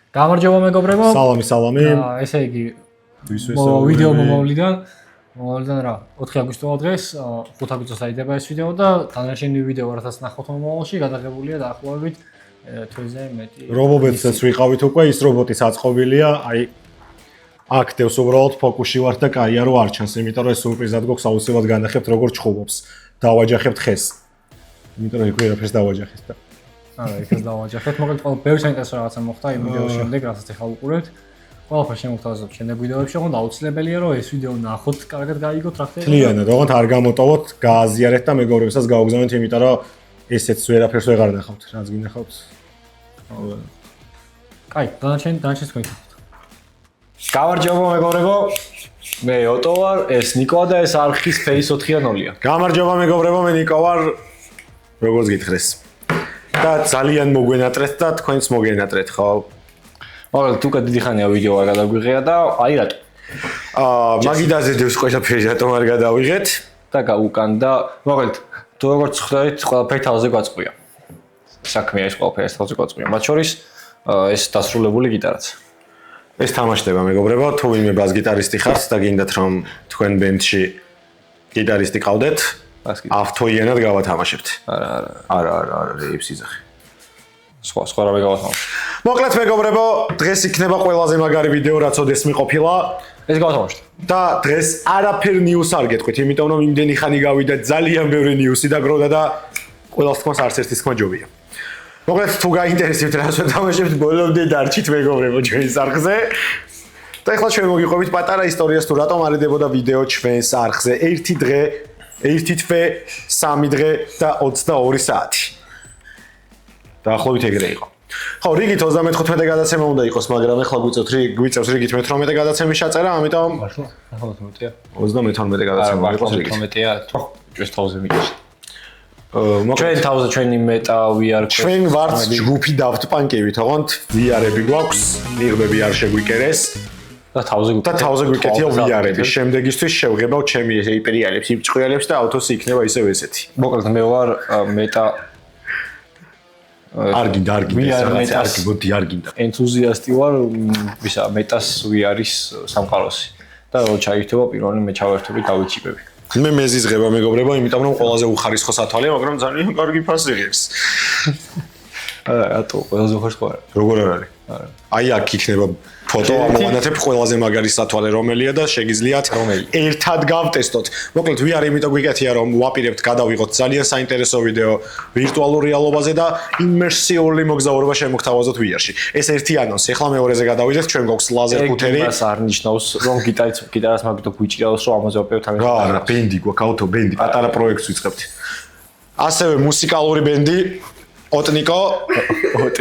გამარჯობა მეგობრებო. სალამი. ესე იგი ვიდეო მომავლიდან რა 4 აგვისტოა დღეს 5 აგვისტოს აიდება ეს ვიდეო და დანარჩენი ვიდეო რასაც ნახოთ მომავალში გადაღებულია დაახლოებით თვეზე მეტი. რობოტსაც ვიყავით უკვე, ის რობოტიც აწყობილია, აი აქტევს უბრალოდ ფოკუსში ვართ და კაია რო არ ჩანს, იმიტომ რომ ეს სურპრიზად გვაქვს აუცილებლად განახებთ როგორ ჩხუბობს. დავაჯახებთ ხეს. იმიტომ რომ იქ ვერაფერს დავაჯახეთ და არა, იქაც დავაჯახეთ. მოკლედ ყველა ბევრი საინტერესო რაღაცა მოხდა იმ ვიდეოს შემდეგ, რასაც ახლა უყურებთ. ყველაფერს შემოგთავაზობთ შემდეგ ვიდეოებში, ოღონდ აუცილებელია რომ ეს ვიდეო ნახოთ, კარგად გაიგოთ რა ხდება. თლიანად, ოღონდ არ გამოტოვოთ, გააზიარეთ და მეგობრებსაც გაუგზავნეთ, იმიტომ რომ ესეც ვერაფერს ვეღარ ნახავთ, რაც გინახავთ. კაი, დანარჩენი თქვენ. გამარჯობა მეგობრებო. მე ოტო ვარ, ეს ნიკო და ეს არხის Face 4-ია. გამარჯობა მეგობრებო, მე ნიკო ვარ. როგორც გითხრეს. და ძალიან მოგვენატრეთ და თქვენც მოგენატრეთ, ხო? მაგრამ თუ დიდი ხანია ვიდეო არ გადაგვიღია და აი რატო? მაგიდაზე დევს ყველაფერი რატომ არ გადავიღეთ და გაუკან და მოკლედ თუ როგორც ხვდებით, ყველაფერი თავზე გვაწყვია. საქმეა ეს ყველაფერი თავზე გვაწყვია. მათ შორის ეს დასრულებული გიტარაც. ეს თამაშდება მეგობრებო, თუ ვინმე ბას-გიტარისტი ხართ და გინდათ რომ თქვენ ბენდში გიტარისტი ყავდეთ, ავთოიანად გავათამაშებთ. არა, რეიფს იძახი. სხვა რა მეგავათამაშ. მოკლედ მეგობრებო, დღეს იქნება ყველაზე მაგარი ვიდეო, რაც ოდესმე ყოფილა. ეს გავათამაშეთ. და დღეს არაფერ ნიუს არ გეტყვით, იმიტომ რომ იმდენი ხანი გავიდა, ძალიან ბევრი ნიუსი დაგროვდა და ყველას თქმას არც ერთის თქმა ჯობია. მოკლედ თუ გაინტერესებთ რას ვეთამაშებთ, ბოლომდე დარჩით მეგობრებო ჩვენს არხზე. და ეხლა ჩვენ მოგიყვებით პატარა ისტორიას თუ რატომ არიდებოდა ვიდეო ჩვენს არხზე 1 დღე, 1 თვე, 3 დღე და 22 საათი. დაახლოებით ეგრე იყო. ხო, რიგით 35 გადაცემა უნდა იყოს, მაგრამ ეხლა გვიწევს რიგით 18 გადაცემის ჩაწერა, ამიტომ მართლა 18-ია. 32 გადაცემა იყოს რიგით. 18-ია, თუ ჩვენს თავზე მიგეში. ჩვენ თავზე ჩვენი მეტა ვიარ ჩვენ ვართ ჯგუფი დავთ პანკივით, ოღონდ ვიარები გვაქვს, ნიღბები არ შეგვიკერეს და თავზე გვიკეთია ვიარები. შემდეგისთვის შევღებავ ჩემი ეიპერიალებს, იბჭყიალებს და ავთოსი იქნება ისევ ესეთი. მოკლედ მე ვარ მეტა არ გინდა ენთუზიასტი ვარ ვისა მეტას ვიარის სამყაროსი და რო ჩაირთვება პირველი მე ჩავერთები დავიჩიპები. მე მეზიზღება მეგობრებო, იმიტომ რომ ყველაზე უხარისხო სათვალეა, მაგრამ ძალიან კარგი ფასი ღირს. რატო ყველაზე უხარისხო არა? როგორ არ არის? აი აქ იქნება ფოტო, ამოვანათებ ყველაზე მაგარი სათვალე რომელია და შეგიძლიათ ერთად გავტესტოთ. მოკლედ ვიარი იმიტომ გვიკეთია რომ ვაპირებთ გადავიღოთ ძალიან საინტერესო ვიდეო ვირტუალურ რეალობაზე და იმერსიული მოგზაურობა შემოგთავაზოთ ვიარში. ეს ერთი ანონსი. ეხლა მეორეზე გადავიდეთ, ჩვენ გვაქვს ლაზერ კუთერი. ეს არ ნიშნავს რომ გიტარას მაგითო გვიჭირავს რომ ამაზე ვაპირებთ ამას. რა, ბენდი გვაქვს, აუთო ბენდი, პატარა პროექტს ვიწყებთ. ასევე მუსიკალური ბენდი ოტნიკო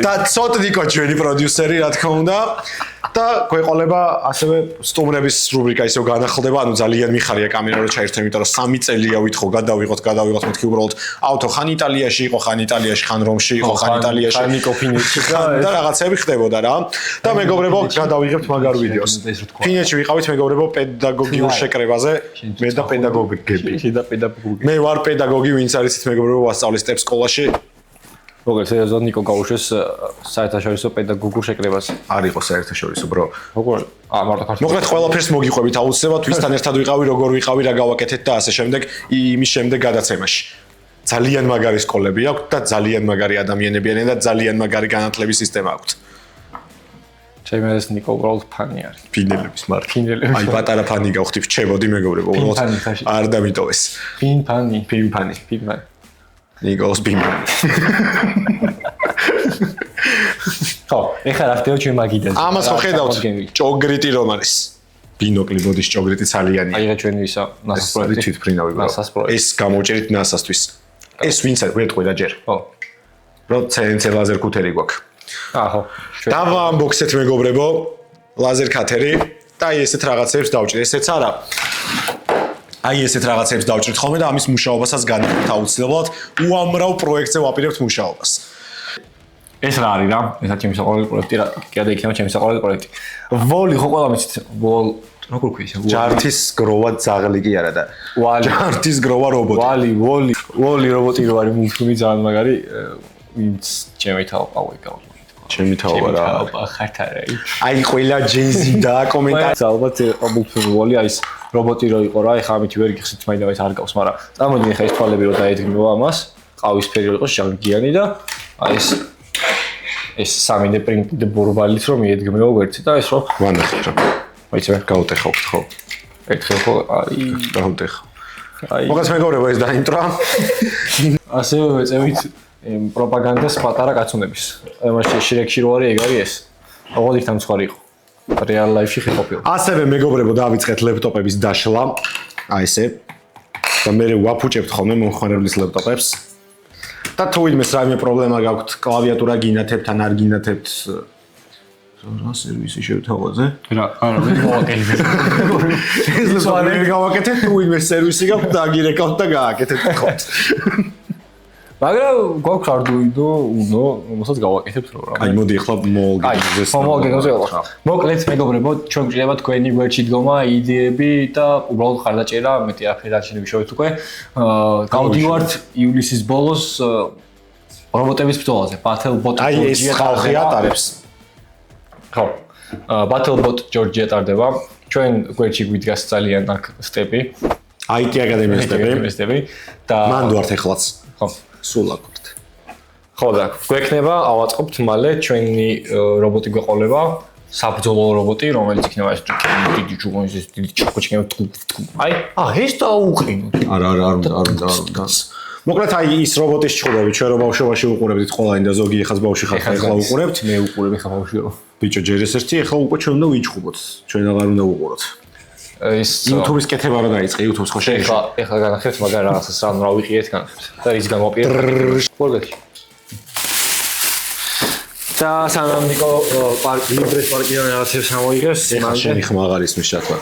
და ცოტნიკო ჩვენი პროდიუსერი რა თქმა უნდა და გვეყოლება ასევე სტუმრების რუბრიკა ისევ განახლდება, ანუ ძალიან მიხარია კამერა რო ჩაერთო, იმიტომ რომ 3 წელია ვითხოვ გადავიღოთ, მეთქი უბრალოდ ავთო ხან იტალიაში იყო, ხან რომში იყო, ხან იტალიაში, ხან ნიკო ფინეთში და რაღაცები ხდებოდა რა. და მეგობრებო, გადავიღებთ მაგარ ვიდეოს. ფინეთში ვიყავით მეგობრებო პედაგოგიურ შეკრებაზე, მე და პედაგოგები. მე ვარ პედაგოგი, ვინც არიცით მეგობრებო, ვასწავლე სტეპ სკოლაში. მოკლედ ეს ნიკო გაუშვეს საერთაშორისო პედაგოგიურ შეკრებაზე. არ იყო საერთაშორისო, ბრო. როგორ? მარტო ქართულად. მოკლედ ყველაფერს მოგიყვებით აუცილებლად, ვისთან ერთად ვიყავი, როგორ ვიყავი, რა გავაკეთეთ და ასე შემდეგ, იმის შემდეგ გადაცემაში. ძალიან მაგარი სკოლები აქვს და ძალიან მაგარი ადამიანები არიან და ძალიან მაგარი განათლების სისტემა აქვს. ჩემი ეს ნიკო უბრალოდ ფანი არის. ფინელების მარტო. ფინელების. აი პატარა ფანი გავხდი, ჩებოდი მეგობრებო, უბრალოდ არ დამიტოვეს. ფინფანი. ნიკოს ბიმბი. ხო, ეხლა რა ხდება ჩვენ მაგიდაზე. ამას ხო ხედავთ? ჭოგრიტი რომ არის. ბინოკლი ბოდის ჭოგრიტი ძალიანია. აი რა ჩვენი ისა NASA-ს პროექტი. თვითფრინავი ვარ. ეს გამოვჭერით NASA-სთვის. ეს ვინც არის, ვეთყვი და ჯერ. ხო. რო CNC ლაზერ კუთერი გვაქვს. ხო. დავაამბოქსეთ მეგობრებო, ლაზერ კათერი და აი ესეთ რაღაცებს დავჭრით. ესეც არა. აი ესეთ რაღაცებს დავჭრით ხოლმე და ამის მუშაობასაც განვიხილოთ აუცილებლად. უამრავ პროექტზე ვაპირებთ მუშაობას. ეს რა არის რა? ესა ჩემი საყვარელი პროექტი რა. კიდე იქნება ჩემი საყვარელი პროექტი. ვოლი ხო ყველა მიცით? როგორ ქვია? ჯართის გროვა ძაღლი კი არა და ჯართის გროვა რობოტი. ვოლი რობოტი რო არის მუშული ძალიან მაგარი. ვინც ჩემი თავი გავიგავ. ჩემი თავა რა. ხართ არა. აი ყველა ჯენზი და კომენტარი. ალბათ აბულფული აი ეს რობოტი რო იყო რა, ეხლა ამით ვერ გიხსით მაინც ეს არ გავს, მაგრამ წარმოიდგინე ხა ეს თვალები რო დაედგმება ამას, ყავისფერი რო იყოს ჟანგიანი და აი ეს 3D პრინტი ბურბალით რომ მიედგმება გვერდზე და ეს რო ვანახე რა. მოიცე გაუტეხავთ ხო? ერთხელ ხო აი გაუტეხავ. მოგეს მეგობრებო ეს დაინტრა. ასე ვეწევით პროპაგანდას პატარა კაცუნების. ამაში შირექში რო არის ეგ არის ეს. ოღონდ იქ დამცხვარი იყო. რეალ ლაიფში ხეყოფილ. ასევე მეგობრებო დავიწყეთ ლეპტოპების დაშლა. აი ესე. და მე ვაფუჭებთ ხოლმე მომხმარებლის ლეპტოპებს. და თუ ვინმეს რაიმე პრობლემა გაქვთ, კლავიატურა გინათებთ ან არ გინათებთ რა სერვისი შევთავაზე? რა, არა, მე გავაკეთებ. ეს ლეპტოპი გავაკეთებ, თუ ვინმეს სერვისი გაქვთ, დაგირეკავთ და გააკეთებთ ხო? მაგრამ გვაქვს Arduino Uno, რომელსაც გავაკეთებთ რა. აი მოდი ახლა მოვგეგმოთ. მოვგეგმოთ. მოკლედ მეგობრებო, ჩვენ გვჭირდება თქვენი გვერდში დგომა, იდეები და უბრალოდ ხარდაჭერა, მეტი არაფერი არ შევით უკვე. გავდივართ ივლისის ბოლოს რობოტების ბრძოლაზე, Battlebot აი ეს ხალხი ატარებს. ხო. Battlebot Georgia ტარდება. ჩვენ გვერდში გვიდგას ძალიან აქ სტეპი. IT აკადემიის სტეპი. და მან ვართ ეხლაც. ხო. სულ აქვთ. ხო და გვექნება ავაწყობთ მალე ჩვენი რობოტი გვეყოლება საბრძოლო რობოტი რომელიც იქნება ეს დიდი ჯუღონის ეს დიდი ჩაკოჩქება აი ეს დაუყრინოთ არა მოკლედ აი ის რობოტის ჭხურები ჩვენ რო ბავშვობაში უყურებდით ყველანი და ზოგი ეხაც ბავშვი ხარ ახლა უყურებთ მე უყურებ ხა ბავშვიო ბიჭო ჯერ ეს ერთი ახლა უკვე ჩვენ უნდა ვიჭხუბოთ ჩვენ აღარ უნდა უყუროთ ეს YouTube-ის კეთება რა დაიწყე YouTube-ს ხო შეიძლება ეხლა განახეთ მაგრამ რაღაცას რა ვიყიეთ განახეთ და რის გამოპირებ ყველგეთი და სანამ ნიკო ლიბრეს პარკიდან რაღაცებს ამოიღებს ეხლა შენი ხმა აღარ ისმის ჩათვა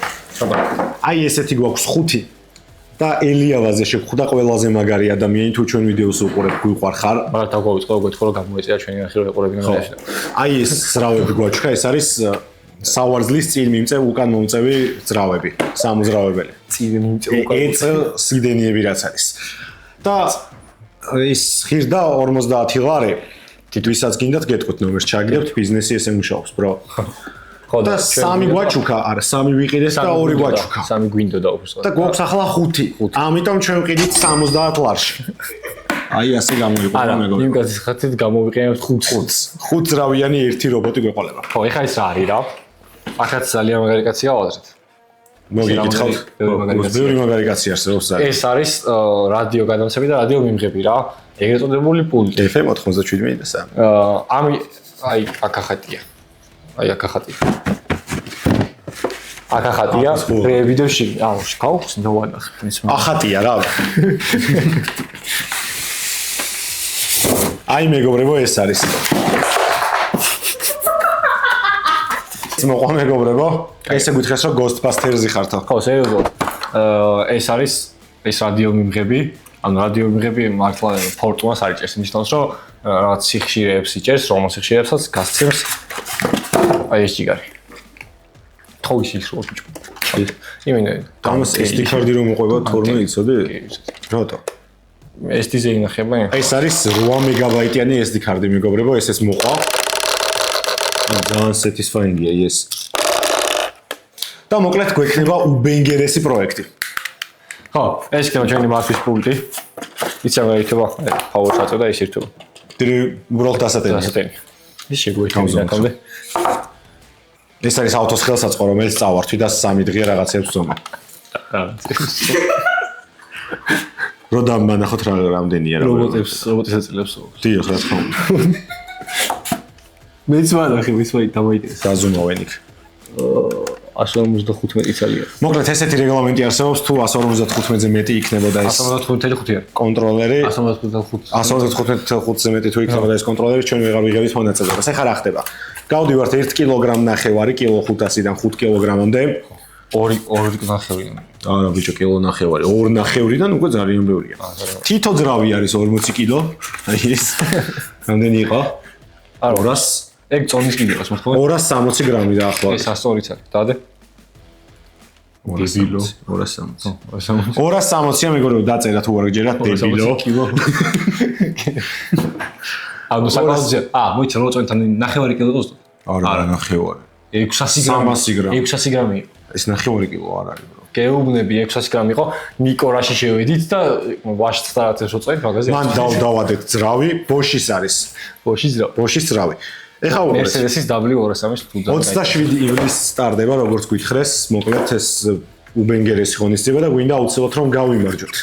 აი ესეთი გვაქვს 5 და ელიავაზე შეგხვდა ყველაზე მაგარი ადამიანი თუ ჩვენ ვიდეოს უყურებ გვიყვარხარ მაგრამ დაგვაუწყო გეთქო რომ გამოეწია ჩვენი ნახე რომ ეყურებინა აი ეს ძრავები გვაჩქა ეს არის სავარძლის წინ მიმწევ უკან მომწევი ძრავები სამოძრავებელი წინ მიმწევ უკან ეც სიდენიები რაც არის და ის ხირდა 50 ლარი თვითვისაც გინდათ გეტყვით ნომერს ჩაგდებთ ბიზნესი ესე მუშაობს ბრო ხო და 3 გვაჩუქა არა 3 ვიყიდეს და 2 გვაჩუქა 3 გვინდოდა უბრალოდ და გვაქვს ახლა 5 ამიტომ ჩვენ ვყიდით 70 ლარში აი ასე გამოიყურება მეგობრებო იმ გასახათით გამოვიყენებთ 5 ძრავიანი ერთი რობოტი გვეყოლება ხო ეხა ეს რა არის რა ახაც ძალიან მაგარი კაცია ვაზრით მოგიკითხავთ ბევრი მაგარი კაცი არსებობს ეს არის რადიო გადამცემი და რადიო მიმღები რა ეგრეთ წოდებული პულტი FM 97.3 აი აკახატია აი აკახატია ვიდეოში აუ შევხს ნოვანახე ახატია რა აი მეგობრებო ეს არის მოყვა მეგობრებო ესე გითხეს რომ Ghostbusters-ი ხართო ხო სერიოზულად ეს არის ეს რადიო მიმღები ანუ რადიო მიმღები მართლა ფორტუნას არ იჭერს ნიშნავს რომ რაღაც სიხშირეებს იჭერს რომელ სიხშირეებსაც გასცემს აი ეს ჯიგარი თავის ისრულ ბიჭო იმენე ამას SD card-ი რომ უყვება თორმე იცოდი რატო SD-ზე ინახება ეს არის 8 მეგაბაიტიანი SD card-ი მეგობრებო ეს მოყვა ძალიან satisfying-ია ეს და მოკლედ გვექნება უბენგერესი პროექტი ხო ეს იქნება ჩვენი მართვის პულტი იცი რა იქნება power-ს აწევ და ის ერთობა უბრალოდ დასატენია ის შეგვექნება აქამდე ეს არის ავტოს ხელსაწყო რომელიც წავართვი და 3 დღე რაღაცებს ვზომა რო დამანახოთ რამდენია რა რობოტებს აწილებს დიახ რა თქმა უნდა მეც ვანახე ის დამოიდეს საზუმავენ იქ 155 იცალია მოკლედ ესეთი რეგლამენტი არსებობს თუ 155-ზე მეტი იქნებოდა ეს 155-ია კონტროლერი 155-ზე მეტი თუ იქნებოდა ეს კონტროლერი ჩვენ ვეღარ ვიღებთ მონაწილეობას ეხლა რა ხდება გავდივართ 1 კილოგრამ ნახევარი კილო 500-დან 5 კილოგრამამდე 2 ნახევრიდან არა ბიჭო კილო ნახევარი 2 ნახევრიდან უკვე ძალიან ბევრია თითო ძრავი არის 40 კილო აი ეს რამდენი იყო 200 ეგ წონის კიდევას მოხდა 260 გრამი დაახლოებით ეს 102-იც არის დაადე დებილო 260 260-ია მეგობრებო დაწერა თუ არ გჯერათ დებილო ანუ საკმაოდ მოიცა რომ წონთან 9 კილო ყავს? არა, 9. 600 გრამი. 300 გრამი. 600 გრამი. ეს 9 კილო არ არის, ბრო. გეუბნები 600 გრამი იყო, ნიკორაში შევედით და ვაშტს რაღაც უწევით მაგაზე. მან დავადეთ ძრავი, ბოშის არის. ბოშის ძრავი. ეხა უყურეთ. Mercedes-ის W203-ის ფულდა. 27 ივლისს სტარდება, როგორც გითხრეს, მოკლედ ეს უბენგერესი ღონისძიება და გვინდა აუცილებლად რომ გავიმარჯვოთ.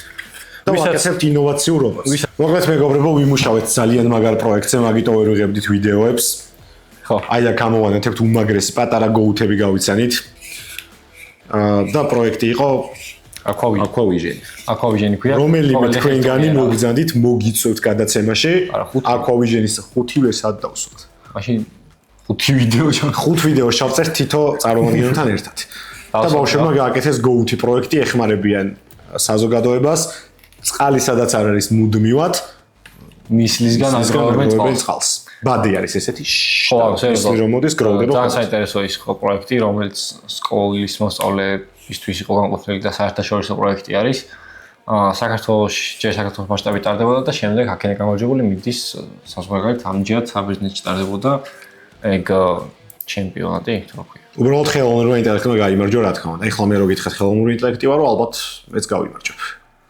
და ვაკეთებთ ინოვაციურობას. მოკლედ მეგობრებო, ვიმუშავეთ ძალიან მაგარ პროექტზე, მაგიტო ვერ ვიღებდით ვიდეოებს. ხო. აი აქ გამოვანათებთ უმაგრესი პატარა გოუთები გავიცანით. და პროექტი იყო Aquavision. Aquavision ქვია. რომელიმე თქვენგანი მოგზანდით, მოგიწევთ გადაცემაში. Aquavision-ის 5-ვე სად დავსვათ. მაშინ 5 ვიდეო 5 ვიდეო შევწერთ თითო წარმომადგენელთან ერთად. და ბავშვებმა გააკეთეს გოუთი პროექტი, ეხმარებიან საზოგადოებას, წყალი სადაც არ არის მუდმივად მისლისგან აგროვებენ წყალს. ბადი არის ესეთი. ხო, სერიოზულად რომ მოდის გროვდება. ძალიან საინტერესო ის ხო პროექტი, რომელიც სკოლის მოსწავლეებისთვის იყო განყოფილი და საერთაშორისო პროექტი არის. საქართველოს მასშტაბით ტარდებოდა და შემდეგ აქედან გამარჯვებული მიდის საზღვარგარეთ ამჯერად საბერძნეთში ტარდებოდა ეგ ჩემპიონატი, თუ რა ქვია. უბრალოდ ხელოვნური ინტელექტმა გაიმარჯვა, რა თქმა უნდა. ეხლა მე რო გითხრათ ხელოვნური ინტელექტი ვარო, ალბათ მეც გავიმარჯვებ.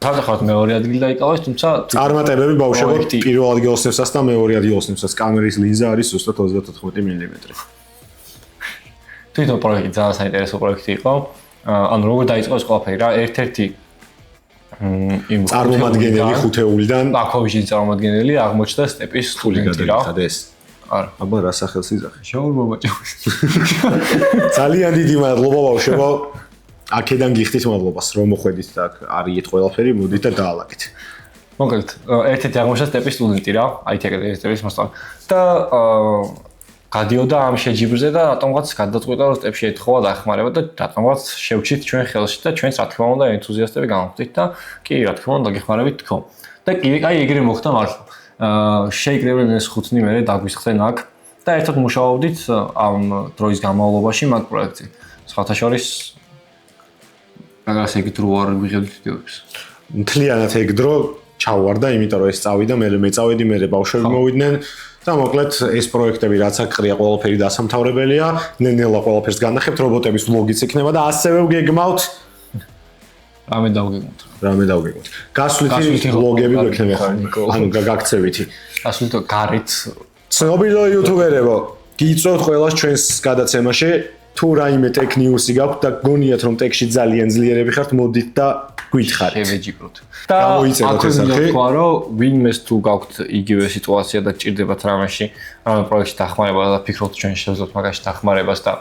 თავდახავთ მეორე ადგილი დაიკავეს, თუმცა წარმატებები ბავშვებო პირველ ადგილს ნებსას და მეორე ადგილს ნებსას კამერის ლინზა არის ზუსტად 34 მმ. თვითონ პროექტი ძალიან საინტერესო პროექტი იყო. ანუ როგორ დაიწყო ეს ყველაფერი რა, ერთ-ერთი წარმომადგენელი ხუთეულიდან Aquavision წარმომადგენელი აღმოჩნდა სტეპის სტუდენტი რა. არა, აბა რა სახელს იძახე? შაურმა მოჭამს. ძალიან დიდი მადლობა ბავშვებო. აქედან გიხდით მადლობას, რომ მოხვედით და არიეთ ყველაფერი, მოდით და დაალაგეთ. მოკლედ, ერთ-ერთი აღმოჩნდა სტეპის სტუდენტი რა, IT აკადემიის მოსწავლე. და გადიოდა ამ შეჯიბრზე და რატომღაც გადაწყვიტა რომ სტეპში ეთხოვა დახმარება და რატომღაც შევჩით ჩვენ ხელში და ჩვენს რა თქმა უნდა ენთუზიასტები გამოვხდით და კი რა თქმა უნდა გეხმარებით თქო. და კი, აი ეგრე მოხდა მართლა. შეიკრებენ ეს ხუთნი მერე დაგვისხდნენ აქ და ერთად მუშაობდით ამ დროის განმავლობაში მაგ პროექტზე. სხვათა შორის მაგას ეგ დრო არ ვიღებდით ვიდეოებს. მთლიანად ეგ დრო ჩავარდა, იმიტომ რომ ეს წავიდა, მე მეწავედი, მე ბავშვები მოვიდნენ და მოკლედ ეს პროექტები რაც აქ ყრია ყველაფერი დასამთავრებელია, ნელ-ნელა ყველაფერს განახებთ, რობოტების ვლოგიც იქნება და ასევე ვგეგმავთ რამე დავგეგმოთ. გასვლითი ვლოგები გვექნება, ანუ გაგაქცევითი. გასვლით გარეთ ცნობილო იუთუბერებო, გიწევთ ყველას ჩვენს გადაცემაში თუ რაიმე ტექ ნიუსი გაქვთ და გონიათ რომ ტექში ძალიან ძლიერები ხართ, მოდით და გითხარით. შევეჯიბროთ. და აქ თქვა რომ ვინმეს თუ გაქვთ იგივე სიტუაცია და გჭირდებათ რამეში, რამე პროექტში დახმარება და ფიქრობთ ჩვენ შევძლოთ მაგაში დახმარებას და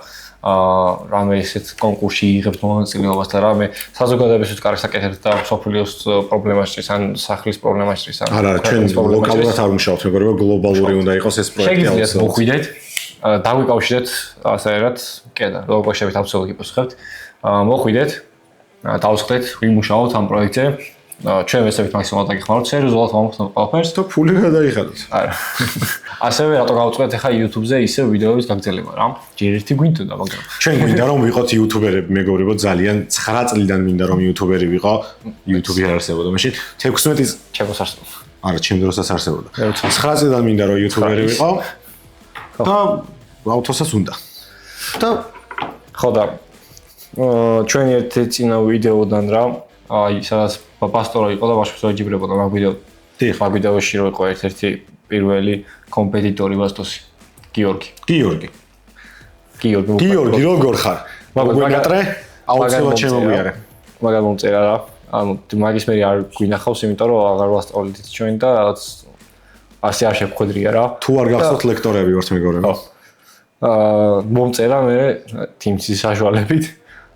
რამე ესეთ კონკურსში იღებთ მონაწილეობას და რამე საზოგადოებისთვის კარგს აკეთებთ და სოფლიოს პრობლემას ჭრის ან სახლის პრობლემას ჭრის ან არა, ჩვენ ლოკალურად არ მუშაობთ, მეგობრებო, გლობალური უნდა იყოს ეს პროექტი. შეგიძლიათ მოხვიდეთ, დაგვიკავშირეთ ასეერად, კედა, როგორ შევით აბსოლუტურად გიპასუხებთ. მოხვიდეთ, დავსხდეთ, ვიმუშაოთ ამ პროექტზე. ჩვენ ვესწრებით მაქსიმალურად დაგეხმაროთ, სერიოზულად მომხდეთ ყველაფერს და ფული გადაიხადოთ. არა. ასევე რატო გავუწყეთ ახლა YouTube-ზე ისე ვიდეოების გაგრძელება რა? ჯერ ერთი გვინდოდა, მაგრამ ჩვენ გვინდა რომ ვიყოთ იუთუბერები, მეგობრებო, ძალიან 9 წლიდან მინდა რომ იუთუბერი ვიყო. YouTube არ არსებობდა მაშინ. 16 ჩემს არსებობდა. არა, ჩემ დროსაც არსებობდა. 9 წლიდან მინდა რომ იუთუბერი ვიყო. და ავტოსაც უნდა. და ხო და ჩვენ ერთ წინა ვიდეოდან რა, აი სადაც პასტორო იყო და ბავშვებს ეჯიბრებოდა მაგ ვიდეო. დიახ, მაგ ვიდეოში რო იყო ერთ-ერთი პირველი კომპეტიტორი ბასტოსი, გიორგი, როგორ ხარ? მაგვენატრე? აუცილებლად შემოგვიარე. მაგალ მომწერა რა. ანუ მაგის მე არ გვინახავს, იმიტომ რომ აღარ ვასწავლეთ ჩვენ და რაღაც ასე არ შეგვხედრია რა. თუ არ გახსოვთ ლექტორები ვართ მეგობრებო. მომწერა მე თიმის საშუალებით,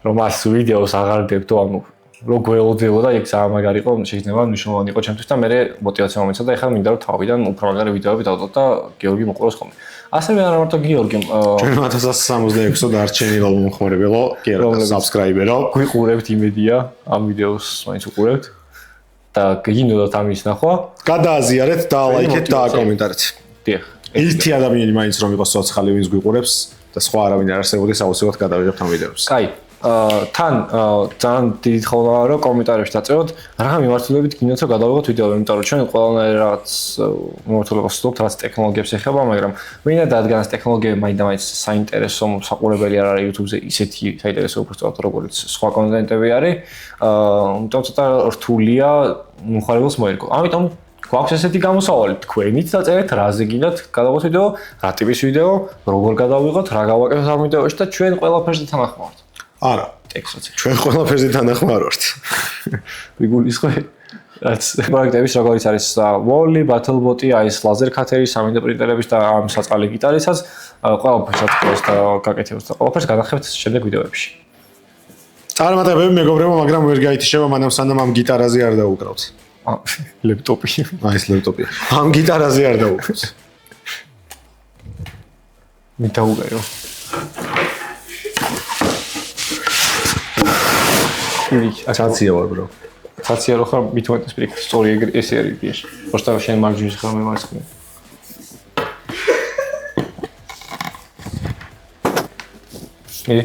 რომ ას ვიდეოს აღარ დებდო, ანუ რო გველოდებოდა, ეგ ძალიან მაგარი იყო, შეიძლება მნიშვნელოვანი იყო ჩემთვის და მე მოტივაცია მომეცა და ეხლა მინდა რომ თავიდან უფრო მაგარი ვიდეოები დავდოთ და გიორგი მოყუროს ხოლმე. ასევე არა მარტო გიორგი, ჩვენ 1066-ო დარჩენილ მომხმარებელო, კი არა, subscriber-ო. გვიყურებთ იმედია, ამ ვიდეოს მაინც უყურებთ და გინდოდათ ამის ნახვა. გადააზიარეთ და ლაიქეთ და აკომენტარეთ. დიახ. ერთი ადამიანი მაინც რომ იყოს ცოცხალი, ვინც გვიყურებს და სხვა არავინ არ არსებობდეს, აუცილებლად გადავიღებთ ამ ვიდეოს. კაი. თან ძალიან დიდი ხოვნა რომ კომენტარებში დაწევოთ რა მიმართულებით გინდათ რომ გადავიღოთ ვიდეო, იმიტომ რომ ჩვენ ყველანაირ რაღაც მიმართულებას ვსწავლობთ, რაც ტექნოლოგიებს ეხება, მაგრამ ვინდა დადგანს ტექნოლოგიები მაინც საინტერესო საყურებელი არ არის YouTube-ზე ისეთი საინტერესო უბრალოდ როგორც სხვა კონტენტები არის, იმიტომ ცოტა რთულია მომხმარებელს მოერგო. ამიტომ გვაქვს ესეთი გამოსავალი, თქვენით დაწერეთ რაზე გინდათ გადავიღოთ ვიდეო, რა ტიპის ვიდეო, როგორ გადავიღოთ, რა გავაკეთოთ ამ ვიდეოში და ჩვენ ყველაფერზე თანახმოვართ. არა, ტექსტზე. ჩვენ ყველაფერზე თანახმოვართ. ვიგულისხმე რაც პროექტების როგორც არის Wall-e, BattleBot-ი, აი ეს ლაზერ კათერი, 3D პრინტერების და ამ საწყალი გიტარისას ყველაფერს აწყვეს და გაკეთებთ და ყველაფერს განახებთ შემდეგ ვიდეოებში. წარმატებები მეგობრებო, მაგრამ ვერ გაითიშება მანამ სანამ ამ გიტარაზე არ დაუკრავთ. ლეპტოპი. აი ეს ლეპტოპია. ამ გიტარაზე არ დაუკრავთ. მე დაუგაიო. აცაცია ვარ bro. ცაცია რო ხარ მithumetes პირიქ სწორი ესე არის პირ. просто შენ მარჯვენის ხარ მე მარცხნივ. მე